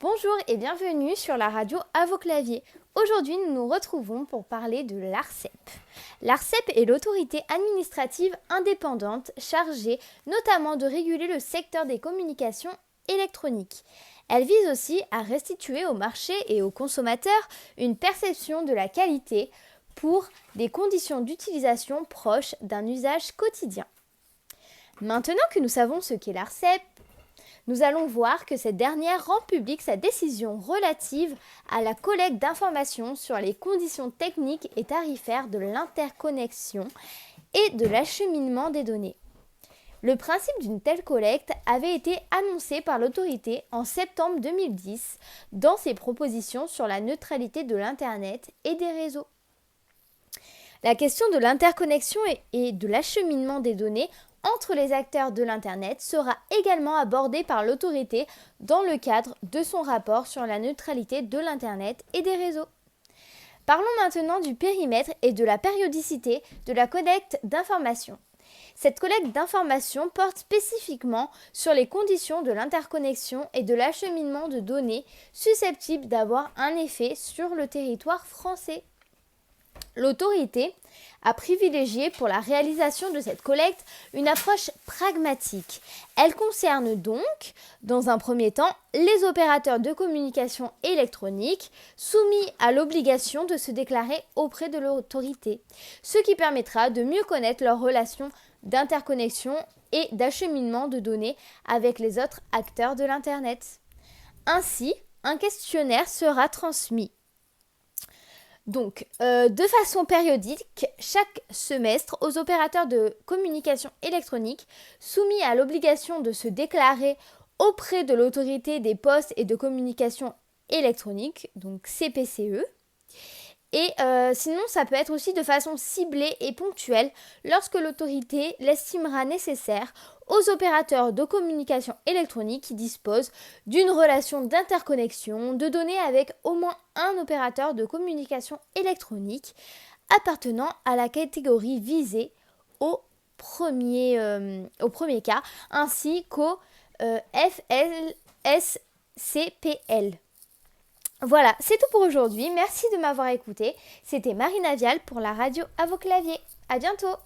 Bonjour et bienvenue sur la radio à vos claviers. Aujourd'hui, nous nous retrouvons pour parler de l'ARCEP. L'ARCEP est l'autorité administrative indépendante chargée notamment de réguler le secteur des communications électroniques. Elle vise aussi à restituer au marché et aux consommateurs une perception de la qualité pour des conditions d'utilisation proches d'un usage quotidien. Maintenant que nous savons ce qu'est l'ARCEP, nous allons voir que cette dernière rend publique sa décision relative à la collecte d'informations sur les conditions techniques et tarifaires de l'interconnexion et de l'acheminement des données. Le principe d'une telle collecte avait été annoncé par l'autorité en septembre 2010 dans ses propositions sur la neutralité de l'Internet et des réseaux. La question de l'interconnexion et de l'acheminement des données entre les acteurs de l'Internet sera également abordée par l'autorité dans le cadre de son rapport sur la neutralité de l'Internet et des réseaux. Parlons maintenant du périmètre et de la périodicité de la collecte d'informations. Cette collecte d'informations porte spécifiquement sur les conditions de l'interconnexion et de l'acheminement de données susceptibles d'avoir un effet sur le territoire français. L'autorité a privilégié pour la réalisation de cette collecte une approche pragmatique. Elle concerne donc, dans un premier temps, les opérateurs de communication électronique soumis à l'obligation de se déclarer auprès de l'autorité, ce qui permettra de mieux connaître leurs relations d'interconnexion et d'acheminement de données avec les autres acteurs de l'Internet. Ainsi, un questionnaire sera transmis. Donc, de façon périodique, chaque semestre, aux opérateurs de communication électronique soumis à l'obligation de se déclarer auprès de l'autorité des postes et de communication électronique, donc CPCE. Et sinon, ça peut être aussi de façon ciblée et ponctuelle lorsque l'autorité l'estimera nécessaire aux opérateurs de communication électronique qui disposent d'une relation d'interconnexion de données avec au moins un opérateur de communication électronique appartenant à la catégorie visée au premier cas, ainsi qu'au FLSCPL. Voilà, c'est tout pour aujourd'hui. Merci de m'avoir écouté. C'était Marie Navial pour la radio à vos claviers. À bientôt!